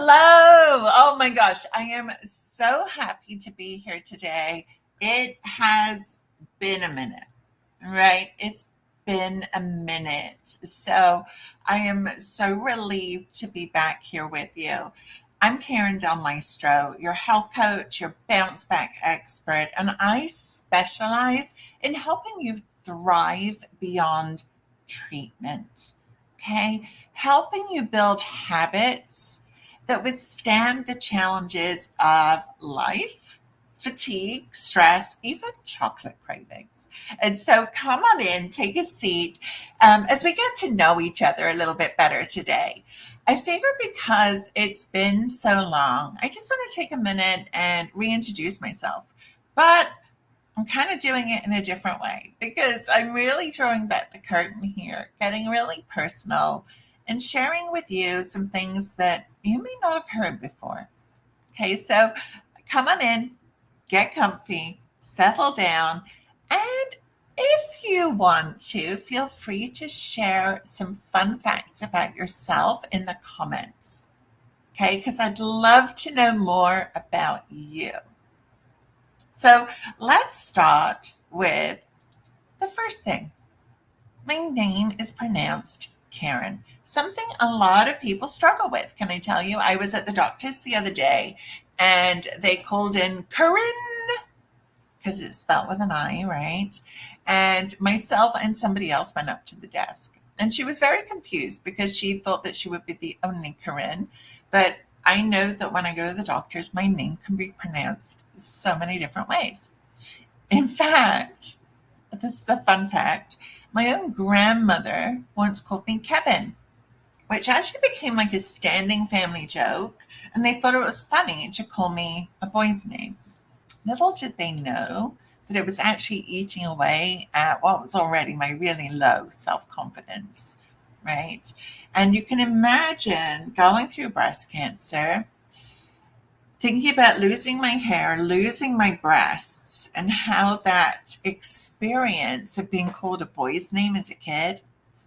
Hello. Oh my gosh. I am so happy to be here today. It has been a minute, right? It's been a minute. So I am so relieved to be back here with you. I'm Karin Maestro, your health coach, your bounce back expert, and I specialize in helping you thrive beyond treatment. Okay? Helping you build habits that withstand the challenges of life, fatigue, stress, even chocolate cravings. And so come on in, take a seat as we get to know each other a little bit better today. I figure because it's been so long, I just want to take a minute and reintroduce myself. But I'm kind of doing it in a different way because I'm really drawing back the curtain here, getting really personal, and sharing with you some things that you may not have heard before. Okay, so come on in, get comfy, settle down, and if you want to, feel free to share some fun facts about yourself in the comments. Okay, because I'd love to know more about you. So let's start with the first thing. My name is pronounced Karin, something a lot of people struggle with. Can I tell you? I was at the doctor's the other day and they called in Karin because it's spelled with an I, right? And myself and somebody else went up to the desk. And she was very confused because she thought that she would be the only Karin. But I know that when I go to the doctors, my name can be pronounced so many different ways. In fact, this is a fun fact. My own grandmother once called me Kevin, which actually became like a standing family joke. And they thought it was funny to call me a boy's name. Little did they know that it was actually eating away at what was already my really low self-confidence, right? And you can imagine going through breast cancer, thinking about losing my hair, losing my breasts, and how that experience of being called a boy's name as a kid,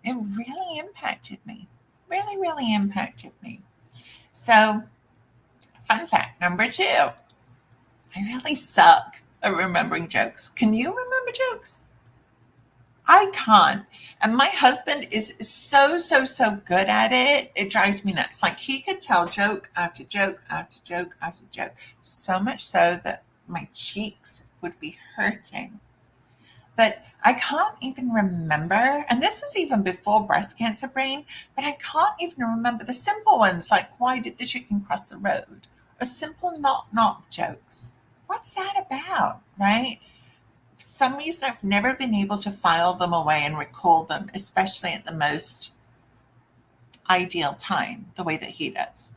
it really impacted me. Really, really impacted me. So, fun fact number two. I really suck at remembering jokes. Can you remember jokes? I can't. And my husband is so, so, so good at it. It drives me nuts. Like he could tell joke after joke after joke after joke. So much so that my cheeks would be hurting. But I can't even remember. And this was even before breast cancer brain, but I can't even remember the simple ones like why did the chicken cross the road? Or simple knock knock jokes. What's that about, right? For some reason, I've never been able to file them away and recall them, especially at the most ideal time, the way that he does.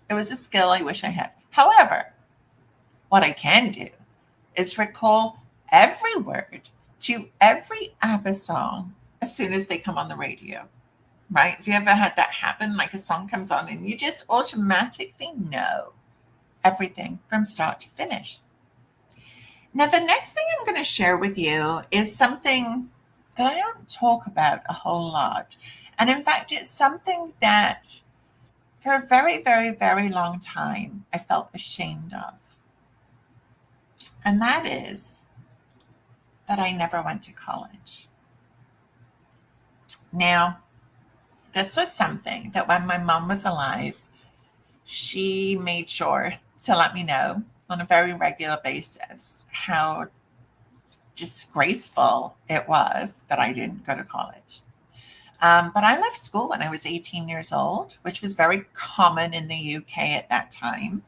It was a skill I wish I had. However, what I can do is recall every word to every ABBA song as soon as they come on the radio, right? Have you ever had that happen? Like a song comes on and you just automatically know everything from start to finish. Now, the next thing I'm going to share with you is something that I don't talk about a whole lot. And in fact, it's something that for a very, very, very long time I felt ashamed of. And that is that I never went to college. Now, this was something that when my mom was alive, she made sure to let me know on a very regular basis how disgraceful it was that I didn't go to college. But I left school when I was 18 years old, which was very common in the UK at that time.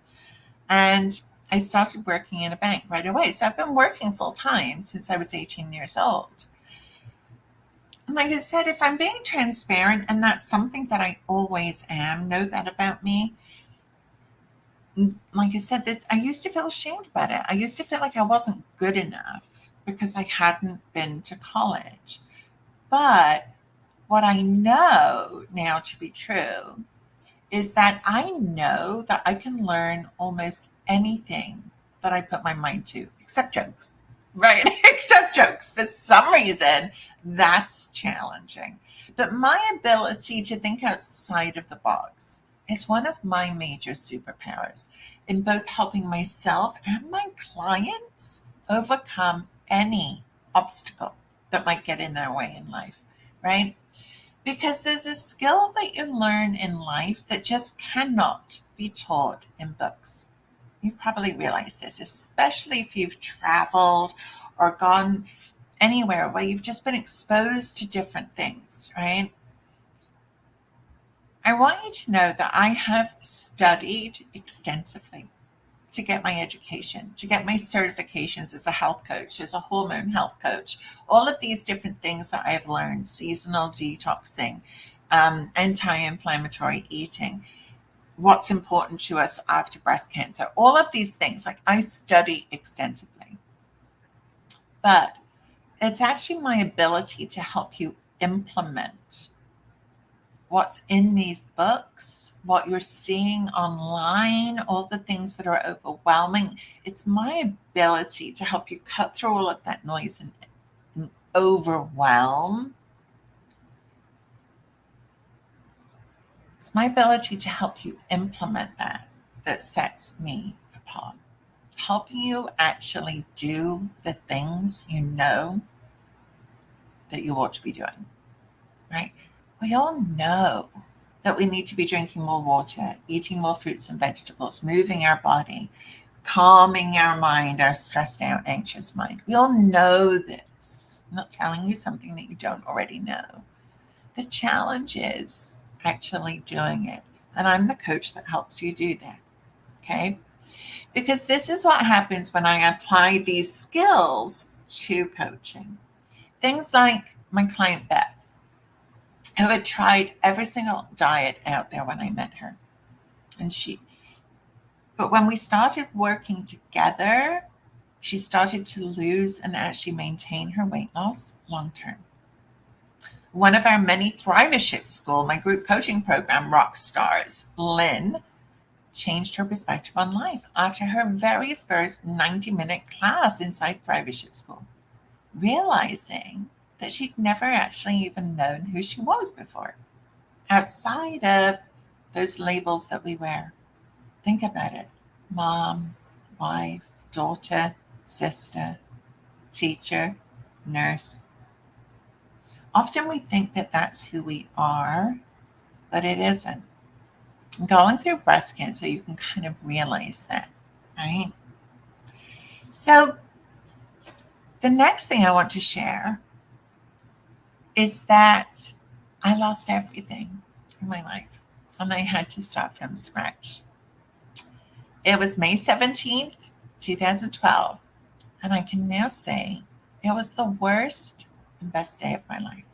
And I started working in a bank right away. So I've been working full time since I was 18 years old. And like I said, if I'm being transparent, and that's something that I always am, know that about me. Like I said, I used to feel ashamed about it. I used to feel like I wasn't good enough because I hadn't been to college. But what I know now to be true is that I know that I can learn almost anything that I put my mind to, except jokes, right? Except jokes. For some reason, that's challenging. But my ability to think outside of the box, is one of my major superpowers in both helping myself and my clients overcome any obstacle that might get in their way in life, right? Because there's a skill that you learn in life that just cannot be taught in books. You probably realize this, especially if you've traveled or gone anywhere where you've just been exposed to different things, right? I want you to know that I have studied extensively to get my education, to get my certifications as a health coach, as a hormone health coach, all of these different things that I've learned, seasonal detoxing, anti-inflammatory eating, what's important to us after breast cancer, all of these things, like I study extensively. But it's actually my ability to help you implement what's in these books, what you're seeing online, all the things that are overwhelming. It's my ability to help you cut through all of that noise and overwhelm. It's my ability to help you implement that sets me apart. Helping you actually do the things you know that you ought to be doing, right? We all know that we need to be drinking more water, eating more fruits and vegetables, moving our body, calming our mind, our stressed out, anxious mind. We all know this. I'm not telling you something that you don't already know. The challenge is actually doing it. And I'm the coach that helps you do that. Okay? Because this is what happens when I apply these skills to coaching. Things like my client Beth, who had tried every single diet out there when I met her. But when we started working together, she started to lose and actually maintain her weight loss long term. One of our many Thrivership School, my group coaching program, rock stars, Lynn, changed her perspective on life after her very first 90-minute class inside Thrivership School, realizing that she'd never actually even known who she was before, outside of those labels that we wear. Think about it. Mom, wife, daughter, sister, teacher, nurse. Often we think that that's who we are, but it isn't. Going through breast cancer, you can kind of realize that, right? So the next thing I want to share is that I lost everything in my life and I had to start from scratch. It was May 17th, 2012, and I can now say it was the worst and best day of my life.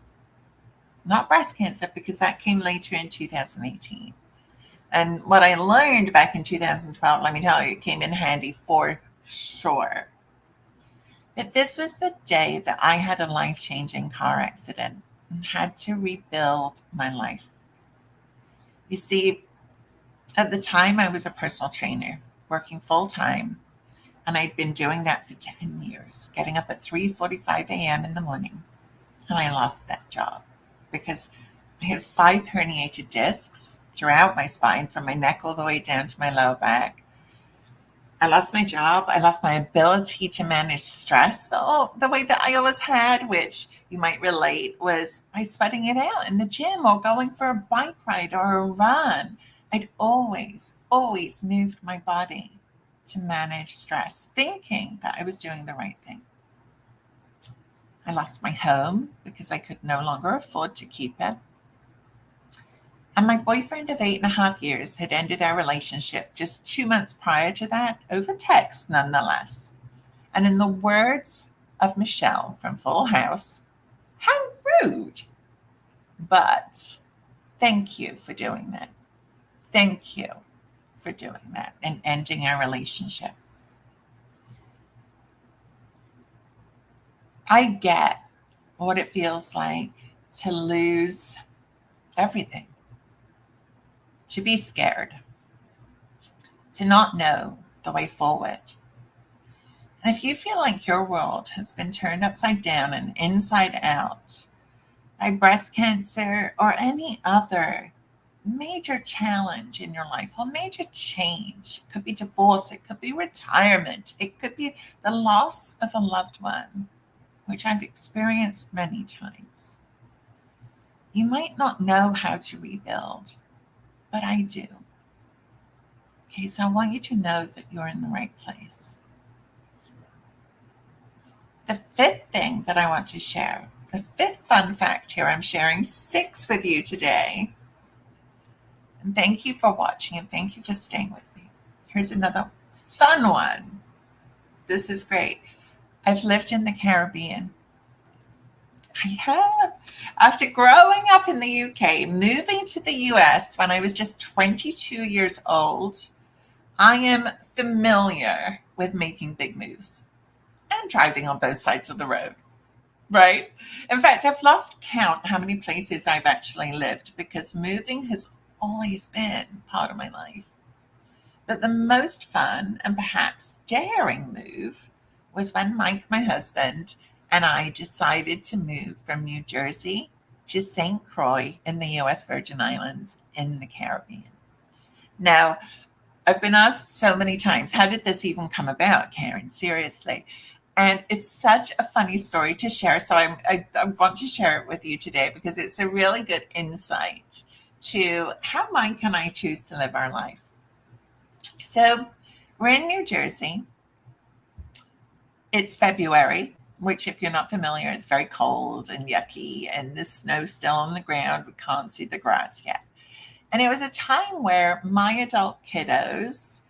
Not breast cancer, because that came later in 2018. And what I learned back in 2012, let me tell you, it came in handy for sure. But this was the day that I had a life-changing car accident and had to rebuild my life. You see, at the time I was a personal trainer, working full-time, and I'd been doing that for 10 years, getting up at 3:45 a.m. in the morning. And I lost that job because I had 5 herniated discs throughout my spine, from my neck all the way down to my lower back. I lost my job. I lost my ability to manage stress the way that I always had, which you might relate, was by sweating it out in the gym or going for a bike ride or a run. I'd always moved my body to manage stress, thinking that I was doing the right thing. I lost my home because I could no longer afford to keep it. And my boyfriend of 8.5 years had ended our relationship just 2 months prior to that, over text nonetheless. And in the words of Michelle from Full House, how rude. But thank you for doing that. Thank you for doing that and ending our relationship. I get what it feels like to lose everything, to be scared, to not know the way forward. And if you feel like your world has been turned upside down and inside out by breast cancer or any other major challenge in your life or major change. It could be divorce, it could be retirement, it could be the loss of a loved one, which I've experienced many times. You might not know how to rebuild, but I do. Okay, so I want you to know that you're in the right place. The fifth thing that I want to share, the fifth fun fact here, I'm sharing six with you today. And thank you for watching and thank you for staying with me. Here's another fun one. This is great. I've lived in the Caribbean. I have. After growing up in the UK, moving to the US when I was just 22 years old, I am familiar with making big moves and driving on both sides of the road, right? In fact, I've lost count how many places I've actually lived because moving has always been part of my life. But the most fun and perhaps daring move was when Mike, my husband, and I decided to move from New Jersey to St. Croix in the US Virgin Islands in the Caribbean. Now, I've been asked so many times, how did this even come about, Karin? Seriously. And it's such a funny story to share. So I want to share it with you today because it's a really good insight to how Mike and I choose to live our life. So we're in New Jersey. It's February, which, if you're not familiar, it's very cold and yucky, and the snow's still on the ground. We can't see the grass yet. And it was a time where my adult kiddos,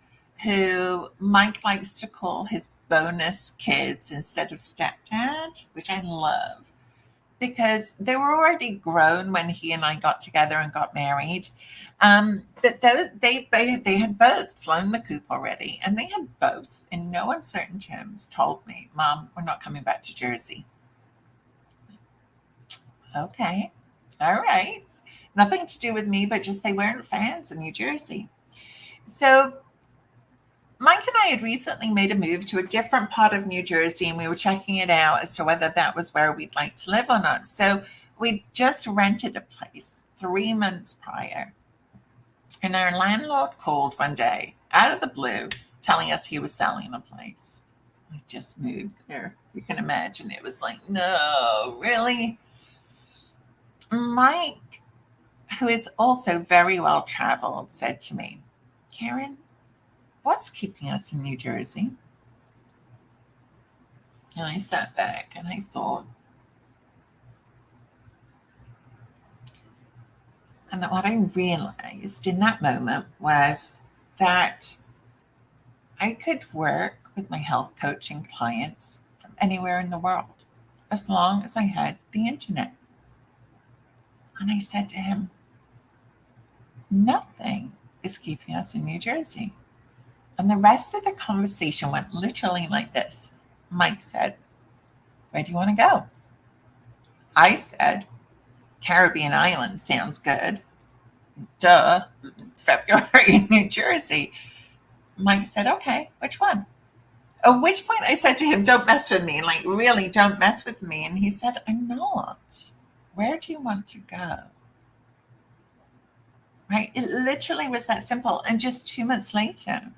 who Mike likes to call his bonus kids instead of stepdad, which I love, because they were already grown when he and I got together and got married. But they had both flown the coop already, and they had both, in no uncertain terms, told me, "Mom, we're not coming back to Jersey." Okay, all right. Nothing to do with me, but just they weren't fans of New Jersey. So Mike and I had recently made a move to a different part of New Jersey, and we were checking it out as to whether that was where we'd like to live or not. So we just rented a place 3 months prior. And our landlord called one day out of the blue telling us he was selling the place. We just moved there. You can imagine it was like, no, really? Mike, who is also very well traveled, said to me, "Karin, what's keeping us in New Jersey?" And I sat back and I thought, and what I realized in that moment was that I could work with my health coaching clients from anywhere in the world as long as I had the internet. And I said to him, nothing is keeping us in New Jersey. And the rest of the conversation went literally like this. Mike said, "Where do you want to go?" I said, "Caribbean islands sounds good. Duh, February in New Jersey." Mike said, "Okay, which one?" At which point I said to him, "Don't mess with me. Like, really, don't mess with me." And he said, "I'm not. Where do you want to go?" Right? It literally was that simple. And just 2 months later,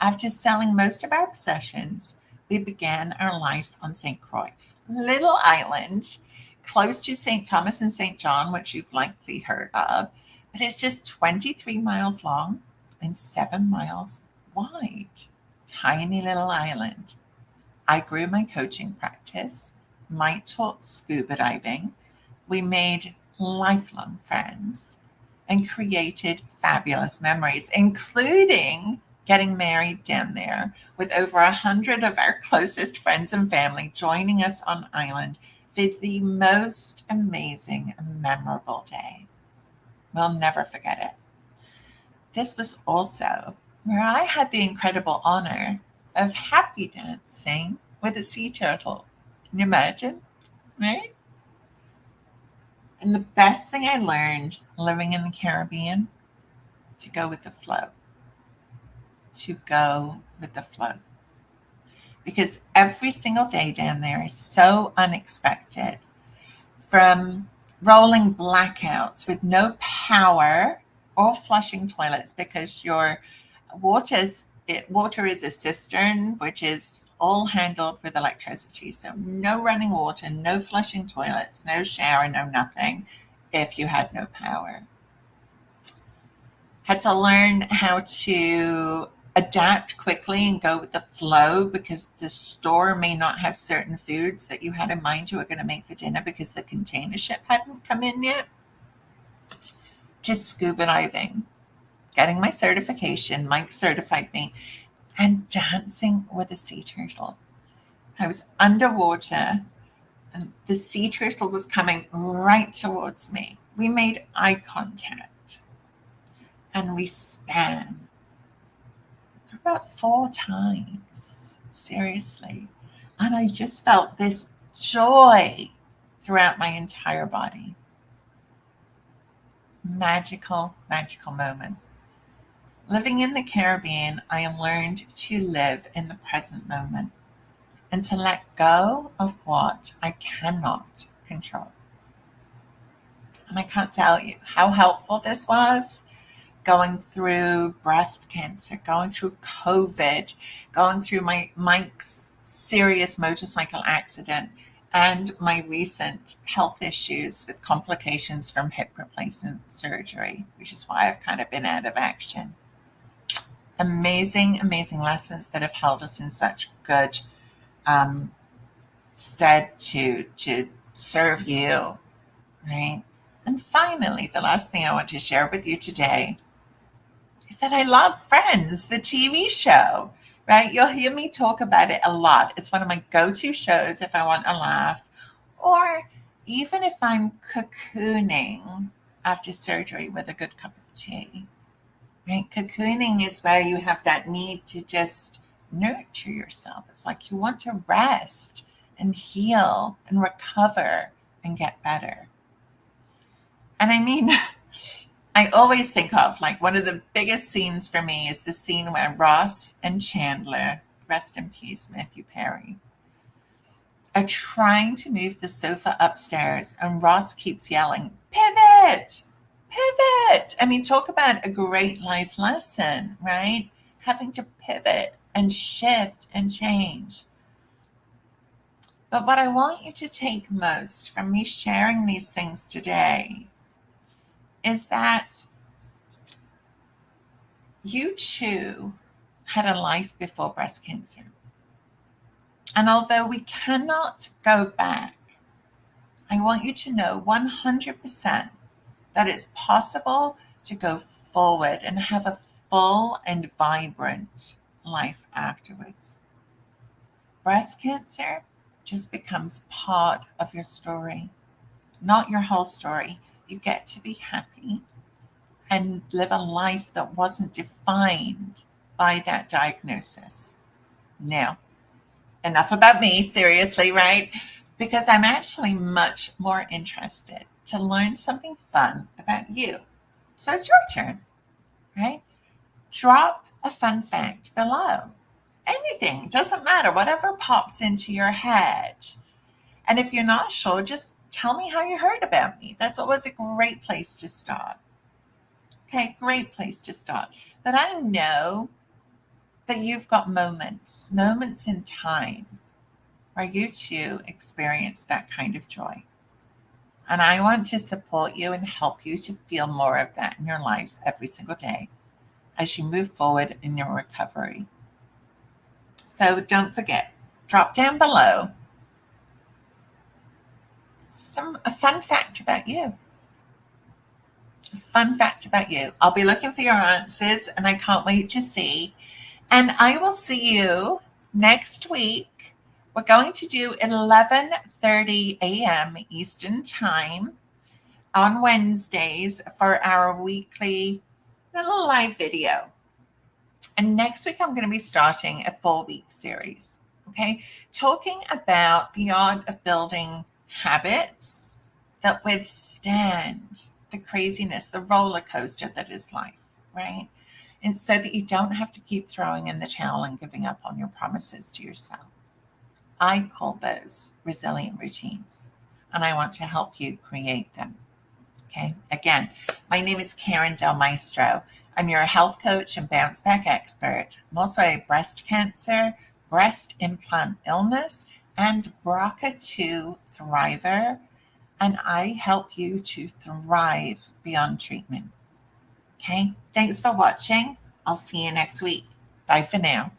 after selling most of our possessions, we began our life on St. Croix, little island close to St. Thomas and St. John, which you've likely heard of. But it's just 23 miles long and 7 miles wide. Tiny little island. I grew my coaching practice. Mike taught scuba diving. We made lifelong friends and created fabulous memories, including getting married down there with over 100 of our closest friends and family joining us on island for the most amazing and memorable day. We'll never forget it. This was also where I had the incredible honor of happy dancing with a sea turtle. Can you imagine? Right? And the best thing I learned living in the Caribbean, to go with the flow. To go with the flow. Because every single day down there is so unexpected. From rolling blackouts with no power or flushing toilets, because your water is a cistern, which is all handled with electricity. So no running water, no flushing toilets, no shower, no nothing if you had no power. Had to learn how to adapt quickly and go with the flow, because the store may not have certain foods that you had in mind you were going to make for dinner because the container ship hadn't come in yet. Just scuba diving, getting my certification. Mike certified me, and dancing with a sea turtle. I was underwater and the sea turtle was coming right towards me. We made eye contact and we span about 4 times, seriously. And I just felt this joy throughout my entire body. Magical, magical moment. Living in the Caribbean, I learned to live in the present moment and to let go of what I cannot control. And I can't tell you how helpful this was, going through breast cancer, going through COVID, going through Mike's serious motorcycle accident, and my recent health issues with complications from hip replacement surgery, which is why I've kind of been out of action. Amazing, amazing lessons that have held us in such good stead to serve you, right? And finally, the last thing I want to share with you today is that I love Friends, the TV show, right? You'll hear me talk about it a lot. It's one of my go-to shows if I want a laugh, or even if I'm cocooning after surgery with a good cup of tea, right? Cocooning is where you have that need to just nurture yourself. It's like you want to rest and heal and recover and get better. And I mean, I always think of, like, one of the biggest scenes for me is the scene where Ross and Chandler, rest in peace, Matthew Perry, are trying to move the sofa upstairs, and Ross keeps yelling, "Pivot! Pivot!" I mean, talk about a great life lesson, right? Having to pivot and shift and change. But what I want you to take most from me sharing these things today is that you too had a life before breast cancer. And although we cannot go back, I want you to know 100% that it's possible to go forward and have a full and vibrant life afterwards. Breast cancer just becomes part of your story, not your whole story. You get to be happy and live a life that wasn't defined by that diagnosis. Now, enough about me, seriously, right? Because I'm actually much more interested to learn something fun about you. So it's your turn, right? Drop a fun fact below. Anything, doesn't matter, whatever pops into your head. And if you're not sure, just tell me how you heard about me. That's always a great place to start. Okay, great place to start. But I know that you've got moments in time where you too experience that kind of joy. And I want to support you and help you to feel more of that in your life every single day as you move forward in your recovery. So don't forget, drop down below a fun fact about you. A fun fact about you. I'll be looking for your answers and I can't wait to see. And I will see you next week. We're going to do 11:30 a.m. Eastern Time on Wednesdays for our weekly little live video. And next week, I'm going to be starting a 4-week series, okay? Talking about the art of building habits that withstand the craziness, the roller coaster that is life, right? And so that you don't have to keep throwing in the towel and giving up on your promises to yourself. I call those resilient routines, and I want to help you create them. Okay. Again, my name is Karin Del Maestro. I'm your health coach and bounce back expert. I'm also a breast cancer, breast implant illness, and BRCA2 thriver. And I help you to thrive beyond treatment. Okay. Thanks for watching. I'll see you next week. Bye for now.